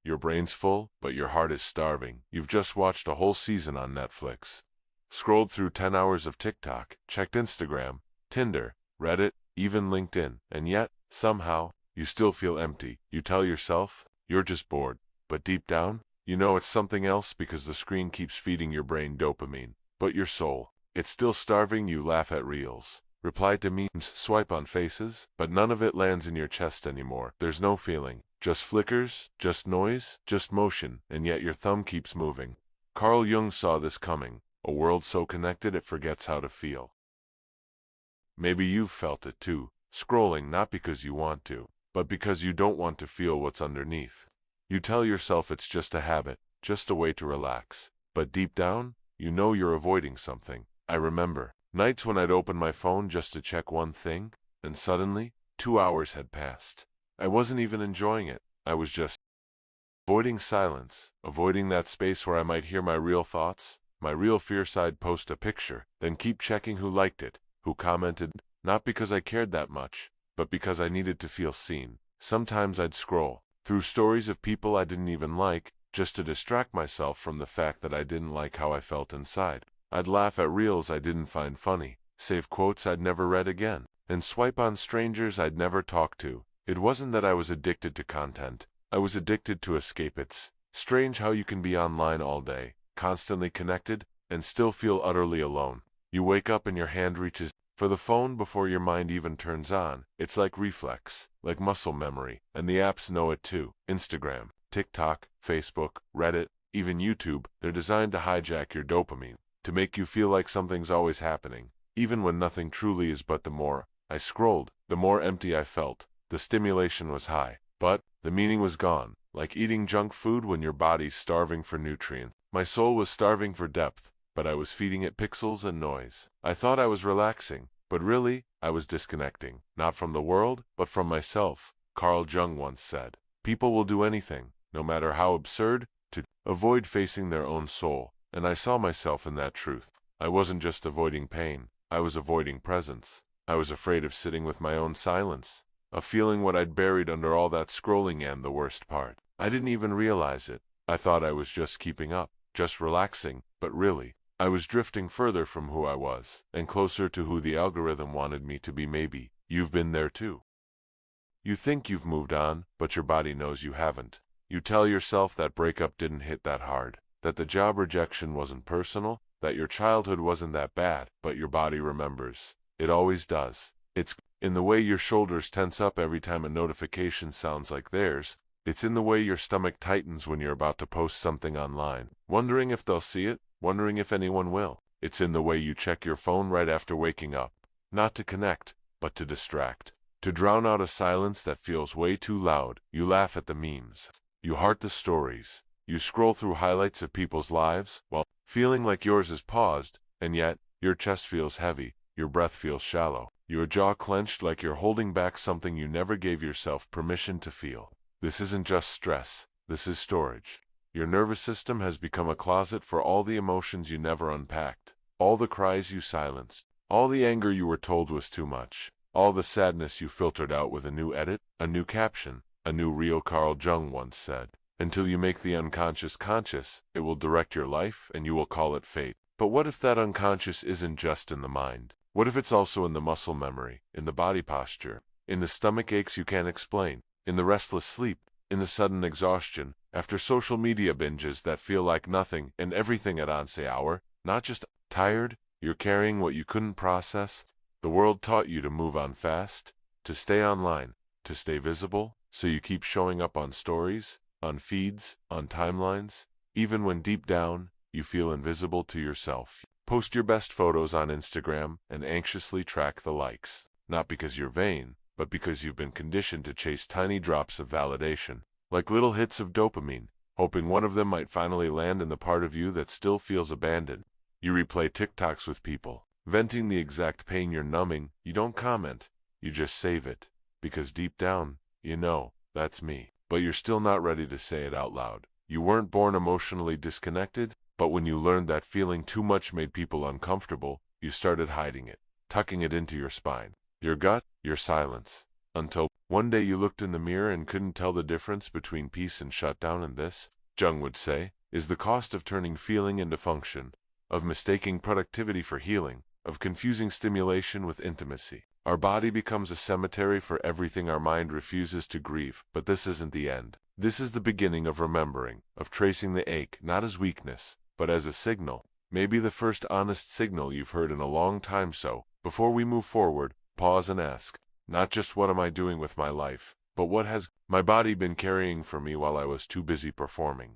Your brain's full, but your heart is starving. You've just watched a whole season on Netflix, scrolled through 10 hours of TikTok, checked Instagram, Tinder, Reddit, even LinkedIn, and yet, somehow, you still feel empty. You tell yourself, you're just bored. But deep down, you know it's something else because the screen keeps feeding your brain dopamine. But your soul, it's still starving. You laugh at reels, reply to memes, swipe on faces, but none of it lands in your chest anymore. There's no feeling, just flickers, just noise, just motion, and yet your thumb keeps moving. Carl Jung saw this coming, a world so connected it forgets how to feel. Maybe you've felt it too, scrolling not because you want to, but because you don't want to feel what's underneath. You tell yourself it's just a habit, just a way to relax, but deep down, you know you're avoiding something. I remember nights when I'd open my phone just to check one thing, and suddenly, 2 hours had passed. I wasn't even enjoying it. I was just avoiding silence, avoiding that space where I might hear my real thoughts, my real fears. I'd post a picture, then keep checking who liked it, who commented, not because I cared that much, but because I needed to feel seen. Sometimes I'd scroll through stories of people I didn't even like, just to distract myself from the fact that I didn't like how I felt inside. I'd laugh at reels I didn't find funny, save quotes I'd never read again, and swipe on strangers I'd never talked to. It wasn't that I was addicted to content. I was addicted to escape. It's strange how you can be online all day, constantly connected, and still feel utterly alone. You wake up and your hand reaches for the phone before your mind even turns on. It's like reflex, like muscle memory, and the apps know it too. Instagram, TikTok, Facebook, Reddit, even YouTube, they're designed to hijack your dopamine, to make you feel like something's always happening, even when nothing truly is. But the more I scrolled, the more empty I felt. The stimulation was high, but the meaning was gone, like eating junk food when your body's starving for nutrients. My soul was starving for depth, but I was feeding it pixels and noise. I thought I was relaxing, but really, I was disconnecting, not from the world, but from myself. Carl Jung once said, people will do anything, no matter how absurd, to avoid facing their own soul, and I saw myself in that truth. I wasn't just avoiding pain, I was avoiding presence. I was afraid of sitting with my own silence, of feeling what I'd buried under all that scrolling. And the worst part, I didn't even realize it. I thought I was just keeping up, just relaxing, but really, I was drifting further from who I was, and closer to who the algorithm wanted me to be. Maybe you've been there too. You think you've moved on, but your body knows you haven't. You tell yourself that breakup didn't hit that hard, that the job rejection wasn't personal, that your childhood wasn't that bad, but your body remembers. It always does. It's in the way your shoulders tense up every time a notification sounds like theirs. It's in the way your stomach tightens when you're about to post something online, wondering if they'll see it, wondering if anyone will. It's in the way you check your phone right after waking up, not to connect, but to distract, to drown out a silence that feels way too loud. You laugh at the memes. You heart the stories. You scroll through highlights of people's lives, while feeling like yours is paused, and yet, your chest feels heavy, your breath feels shallow, your jaw clenched like you're holding back something you never gave yourself permission to feel. This isn't just stress, this is storage. Your nervous system has become a closet for all the emotions you never unpacked, all the cries you silenced, all the anger you were told was too much, all the sadness you filtered out with a new edit, a new caption, a new reel. Carl Jung once said, until you make the unconscious conscious, it will direct your life and you will call it fate. But what if that unconscious isn't just in the mind? What if it's also in the muscle memory, in the body posture, in the stomach aches you can't explain, in the restless sleep, in the sudden exhaustion after social media binges that feel like nothing and everything at once hour? Not just tired, you're carrying what you couldn't process. The world taught you to move on fast, to stay online, to stay visible, so you keep showing up on stories, on feeds, on timelines, even when deep down, you feel invisible to yourself. Post your best photos on Instagram and anxiously track the likes, not because you're vain, but because you've been conditioned to chase tiny drops of validation, like little hits of dopamine, hoping one of them might finally land in the part of you that still feels abandoned. You replay TikToks with people, venting the exact pain you're numbing. You don't comment, you just save it, because deep down, you know, that's me. But you're still not ready to say it out loud. You weren't born emotionally disconnected, but when you learned that feeling too much made people uncomfortable, you started hiding it, tucking it into your spine, your gut, your silence, until One day you looked in the mirror and couldn't tell the difference between peace and shutdown, and this, Jung would say, is the cost of turning feeling into function, of mistaking productivity for healing, of confusing stimulation with intimacy. Our body becomes a cemetery for everything our mind refuses to grieve, but this isn't the end. This is the beginning of remembering, of tracing the ache, not as weakness, but as a signal, maybe the first honest signal you've heard in a long time. So, before we move forward, pause and ask, not just what am I doing with my life, but what has my body been carrying for me while I was too busy performing?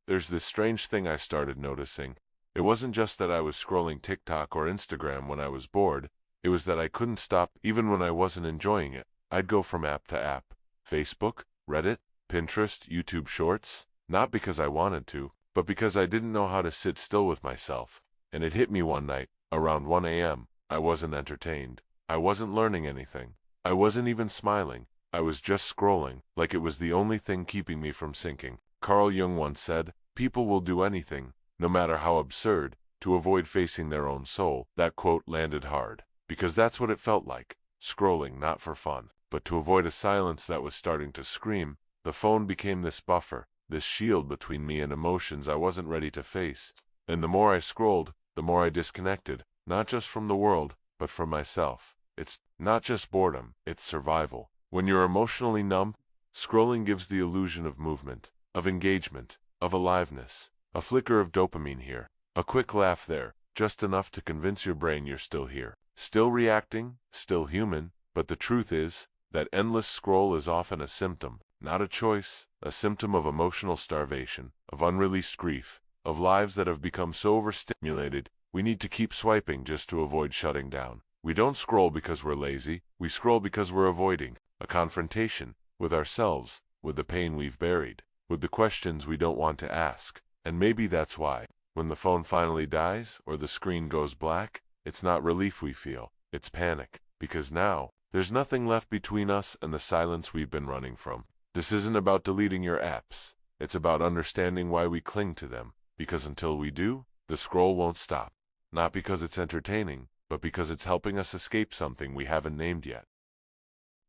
There's this strange thing I started noticing. It wasn't just that I was scrolling TikTok or Instagram when I was bored, it was that I couldn't stop even when I wasn't enjoying it. I'd go from app to app, Facebook, Reddit, Pinterest, YouTube Shorts, not because I wanted to, but because I didn't know how to sit still with myself. And it hit me one night, around 1 a.m., I wasn't entertained. I wasn't learning anything. I wasn't even smiling. I was just scrolling, like it was the only thing keeping me from sinking. Carl Jung once said, "People will do anything, no matter how absurd, to avoid facing their own soul." That quote landed hard, because that's what it felt like, scrolling not for fun, but to avoid a silence that was starting to scream. The phone became this buffer, this shield between me and emotions I wasn't ready to face. And the more I scrolled, the more I disconnected, not just from the world, but from myself. It's not just boredom, it's survival. When you're emotionally numb, scrolling gives the illusion of movement, of engagement, of aliveness. A flicker of dopamine here, a quick laugh there, just enough to convince your brain you're still here, still reacting, still human. But the truth is that endless scroll is often a symptom, not a choice, a symptom of emotional starvation, of unreleased grief, of lives that have become so overstimulated we need to keep swiping just to avoid shutting down. We don't scroll because we're lazy, we scroll because we're avoiding a confrontation with ourselves, with the pain we've buried, with the questions we don't want to ask. And maybe that's why, when the phone finally dies or the screen goes black, it's not relief we feel, it's panic. Because now, there's nothing left between us and the silence we've been running from. This isn't about deleting your apps, it's about understanding why we cling to them. Because until we do, the scroll won't stop. Not because it's entertaining, but because it's helping us escape something we haven't named yet.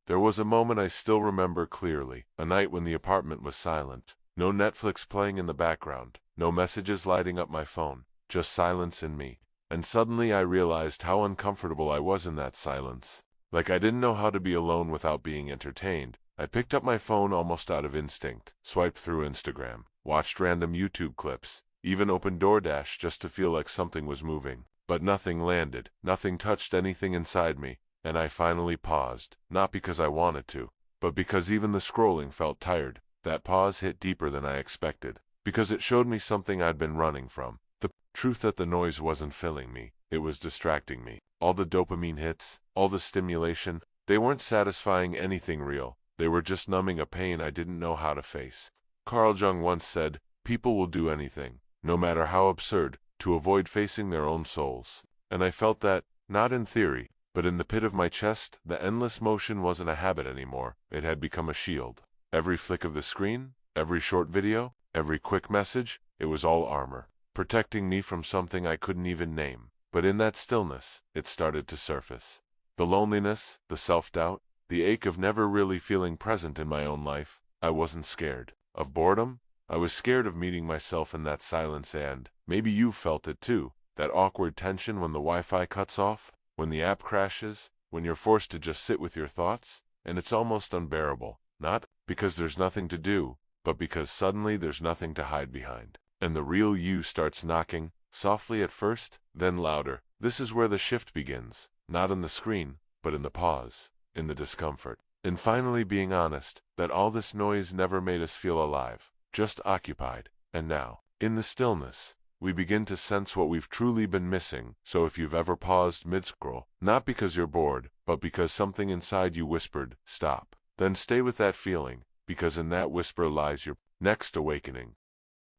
There was a moment I still remember clearly, a night when the apartment was silent. No Netflix playing in the background, no messages lighting up my phone, just silence in me. And suddenly I realized how uncomfortable I was in that silence. Like I didn't know how to be alone without being entertained. I picked up my phone almost out of instinct, swiped through Instagram, watched random YouTube clips, even opened DoorDash just to feel like something was moving. But nothing landed, nothing touched anything inside me, and I finally paused, not because I wanted to, but because even the scrolling felt tired. That pause hit deeper than I expected, because it showed me something I'd been running from. The truth that the noise wasn't filling me, it was distracting me. All the dopamine hits, all the stimulation, they weren't satisfying anything real. They were just numbing a pain I didn't know how to face. Carl Jung once said, "People will do anything, no matter how absurd, to avoid facing their own souls." And I felt that, not in theory, but in the pit of my chest. The endless motion wasn't a habit anymore, it had become a shield. Every flick of the screen, every short video, every quick message, it was all armor, protecting me from something I couldn't even name. But in that stillness, it started to surface. The loneliness, the self-doubt, the ache of never really feeling present in my own life. I wasn't scared of boredom. I was scared of meeting myself in that silence, and maybe you've felt it too. That awkward tension when the Wi-Fi cuts off, when the app crashes, when you're forced to just sit with your thoughts, and it's almost unbearable. Not because there's nothing to do, but because suddenly there's nothing to hide behind. And the real you starts knocking, softly at first, then louder. This is where the shift begins, not in the screen, but in the pause, in the discomfort, in finally being honest that all this noise never made us feel alive, just occupied. And now, in the stillness, we begin to sense what we've truly been missing. So if you've ever paused mid-scroll, not because you're bored, but because something inside you whispered, "Stop," then stay with that feeling, because in that whisper lies your next awakening.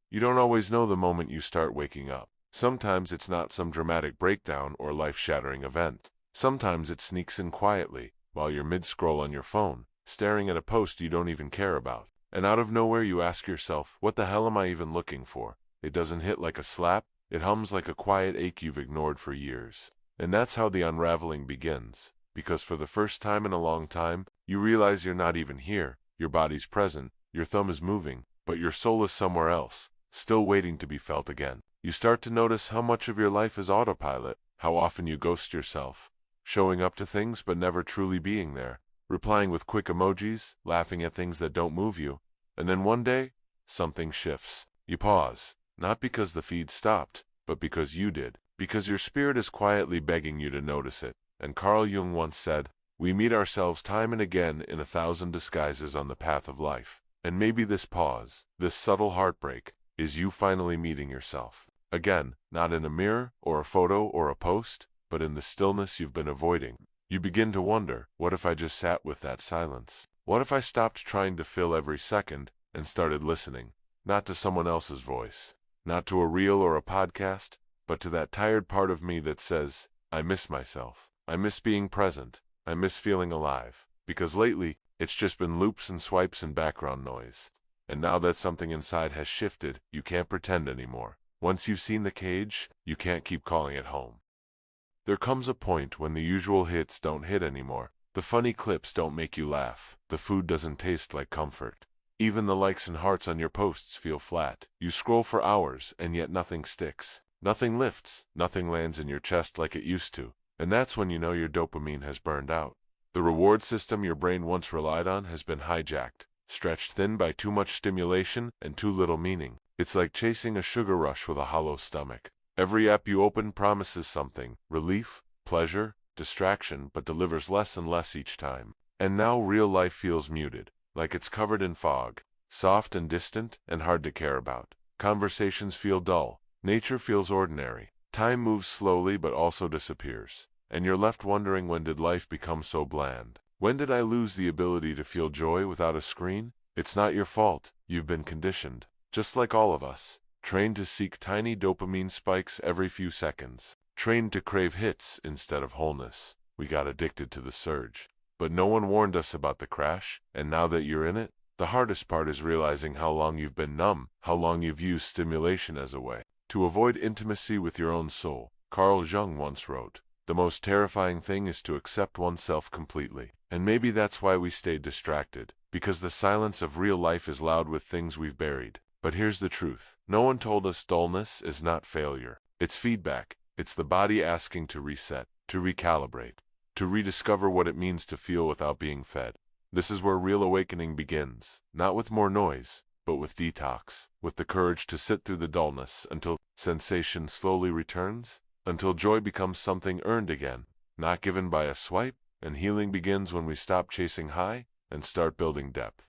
You don't always know the moment you start waking up. Sometimes it's not some dramatic breakdown or life-shattering event. Sometimes it sneaks in quietly, while you're mid-scroll on your phone, staring at a post you don't even care about. And out of nowhere you ask yourself, what the hell am I even looking for? It doesn't hit like a slap, it hums like a quiet ache you've ignored for years. And that's how the unraveling begins, because for the first time in a long time, You realize you're not even here, your body's present, your thumb is moving, but your soul is somewhere else, still waiting to be felt again. You start to notice how much of your life is autopilot, how often you ghost yourself, showing up to things but never truly being there, replying with quick emojis, laughing at things that don't move you, and then one day, something shifts. You pause, not because the feed stopped, but because you did, because your spirit is quietly begging you to notice it. And Carl Jung once said, "We meet ourselves time and again in 1,000 disguises on the path of life." And maybe this pause, this subtle heartbreak, is you finally meeting yourself. Again, not in a mirror, or a photo, or a post, but in the stillness you've been avoiding. You begin to wonder, what if I just sat with that silence? What if I stopped trying to fill every second and started listening, not to someone else's voice, not to a reel or a podcast, but to that tired part of me that says, I miss myself. I miss being present. I miss feeling alive. Because lately, it's just been loops and swipes and background noise. And now that something inside has shifted, you can't pretend anymore. Once you've seen the cage, you can't keep calling it home. There comes a point when the usual hits don't hit anymore. The funny clips don't make you laugh. The food doesn't taste like comfort. Even the likes and hearts on your posts feel flat. You scroll for hours, and yet nothing sticks. Nothing lifts. Nothing lands in your chest like it used to. And that's when you know your dopamine has burned out. The reward system your brain once relied on has been hijacked, stretched thin by too much stimulation and too little meaning. It's like chasing a sugar rush with a hollow stomach. Every app you open promises something, relief, pleasure, distraction, but delivers less and less each time. And now real life feels muted, like it's covered in fog, soft and distant and hard to care about. Conversations feel dull, nature feels ordinary, time moves slowly but also disappears. And you're left wondering, when did life become so bland? When did I lose the ability to feel joy without a screen? It's not your fault, you've been conditioned. Just like all of us, trained to seek tiny dopamine spikes every few seconds, trained to crave hits instead of wholeness. We got addicted to the surge. But no one warned us about the crash, and now that you're in it, the hardest part is realizing how long you've been numb, how long you've used stimulation as a way to avoid intimacy with your own soul. Carl Jung once wrote, "The most terrifying thing is to accept oneself completely." And maybe that's why we stayed distracted, because the silence of real life is loud with things we've buried. But here's the truth. No one told us dullness is not failure. It's feedback. It's the body asking to reset, to recalibrate, to rediscover what it means to feel without being fed. This is where real awakening begins, not with more noise, but with detox, with the courage to sit through the dullness until sensation slowly returns, until joy becomes something earned again, not given by a swipe, and healing begins when we stop chasing high and start building depth.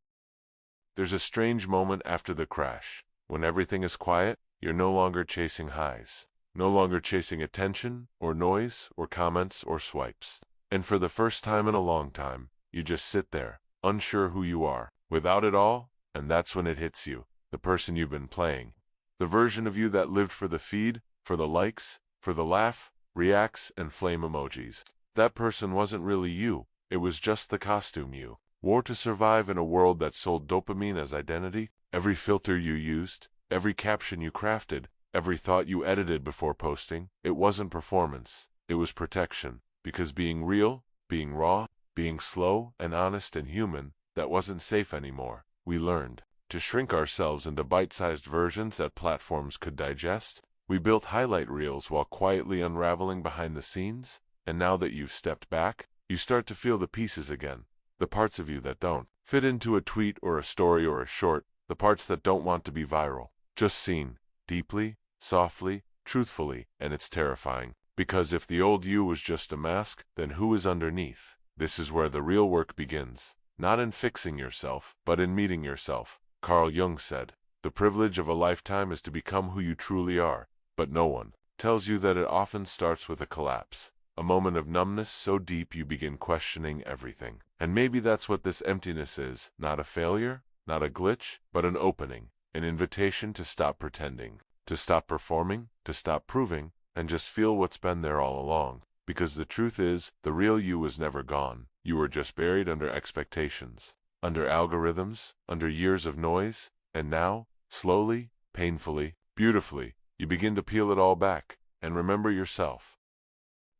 There's a strange moment after the crash. When everything is quiet, you're no longer chasing highs, no longer chasing attention, or noise, or comments, or swipes. And for the first time in a long time, you just sit there, unsure who you are, without it all, and that's when it hits you, the person you've been playing. The version of you that lived for the feed, for the likes, for the laugh, reacts, and flame emojis. That person wasn't really you, it was just the costume you wore to survive in a world that sold dopamine as identity. Every filter you used, every caption you crafted, every thought you edited before posting, it wasn't performance, it was protection. Because being real, being raw, being slow and honest and human, that wasn't safe anymore. We learned to shrink ourselves into bite-sized versions that platforms could digest. We built highlight reels while quietly unraveling behind the scenes. And now that you've stepped back, you start to feel the pieces again. The parts of you that don't fit into a tweet or a story or a short, the parts that don't want to be viral. Just seen, deeply, softly, truthfully, and it's terrifying. Because if the old you was just a mask, then who is underneath? This is where the real work begins. Not in fixing yourself, but in meeting yourself. Carl Jung said, "The privilege of a lifetime is to become who you truly are." But no one tells you that it often starts with a collapse. A moment of numbness so deep you begin questioning everything. And maybe that's what this emptiness is. Not a failure, not a glitch, but an opening. An invitation to stop pretending, to stop performing, to stop proving, and just feel what's been there all along. Because the truth is, the real you was never gone. You were just buried under expectations, under algorithms, under years of noise, and now, slowly, painfully, beautifully, you begin to peel it all back, and remember yourself.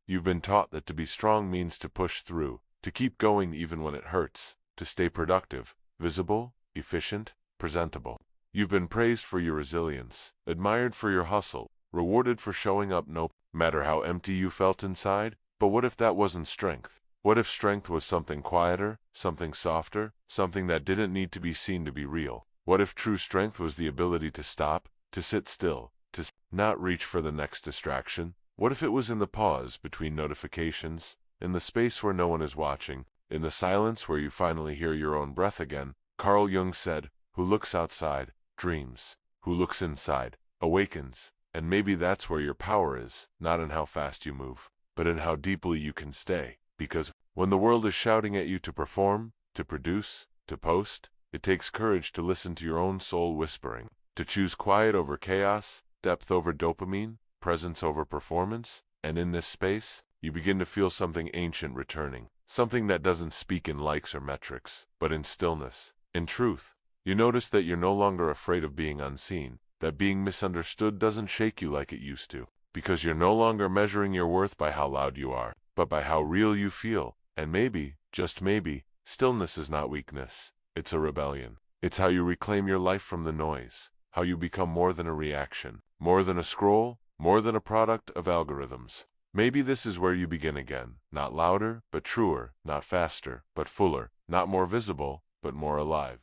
You've been taught that to be strong means to push through, to keep going even when it hurts, to stay productive, visible, efficient, presentable. You've been praised for your resilience, admired for your hustle, rewarded for showing up no matter how empty you felt inside. But what if that wasn't strength? What if strength was something quieter, something softer, something that didn't need to be seen to be real? What if true strength was the ability to stop, to sit still, to not reach for the next distraction? What if it was in the pause between notifications, in the space where no one is watching, in the silence where you finally hear your own breath again? Carl Jung said, "Who looks outside, dreams. Who looks inside, awakens." And maybe that's where your power is, not in how fast you move, but in how deeply you can stay. Because when the world is shouting at you to perform, to produce, to post, it takes courage to listen to your own soul whispering, to choose quiet over chaos, depth over dopamine, presence over performance. And in this space, you begin to feel something ancient returning, something that doesn't speak in likes or metrics, but in stillness, in truth. You notice that you're no longer afraid of being unseen, that being misunderstood doesn't shake you like it used to, because you're no longer measuring your worth by how loud you are, but by how real you feel. And maybe, just maybe, stillness is not weakness, it's a rebellion. It's how you reclaim your life from the noise, how you become more than a reaction, more than a scroll, more than a product of algorithms. Maybe this is where you begin again, not louder, but truer, not faster, but fuller, not more visible, but more alive.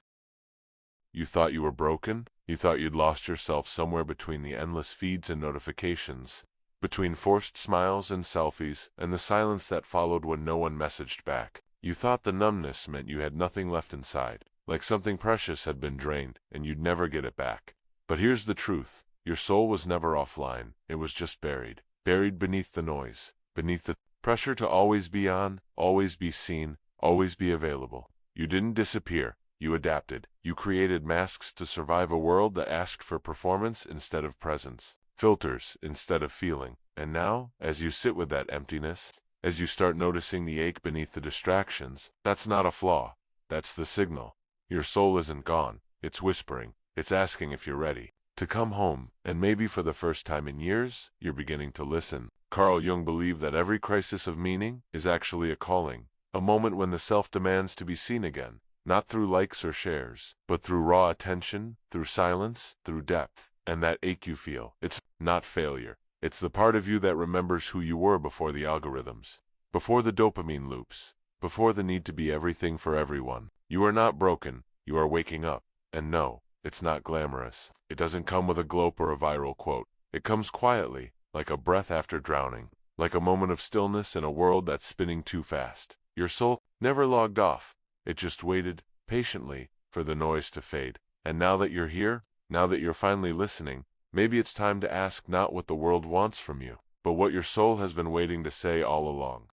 You thought you were broken? You thought you'd lost yourself somewhere between the endless feeds and notifications, between forced smiles and selfies, and the silence that followed when no one messaged back. You thought the numbness meant you had nothing left inside, like something precious had been drained, and you'd never get it back. But here's the truth. Your soul was never offline. It was just buried beneath the noise, beneath the pressure to always be on, always be seen, always be available. You didn't disappear. You adapted. You created masks to survive a world that asked for performance instead of presence, filters instead of feeling. And now, as you sit with that emptiness, as you start noticing the ache beneath the distractions, that's not a flaw. That's the signal. Your soul isn't gone. It's whispering. It's asking if you're ready to come home. And maybe for the first time in years, you're beginning to listen. Carl Jung believed that every crisis of meaning is actually a calling, a moment when the self demands to be seen again. Not through likes or shares, but through raw attention, through silence, through depth. And that ache you feel, it's not failure. It's the part of you that remembers who you were before the algorithms, before the dopamine loops, before the need to be everything for everyone. You are not broken, you are waking up. And no, it's not glamorous. It doesn't come with a glope or a viral quote. It comes quietly, like a breath after drowning, like a moment of stillness in a world that's spinning too fast. Your soul never logged off. It just waited, patiently, for the noise to fade. And now that you're here, now that you're finally listening, maybe it's time to ask not what the world wants from you, but what your soul has been waiting to say all along.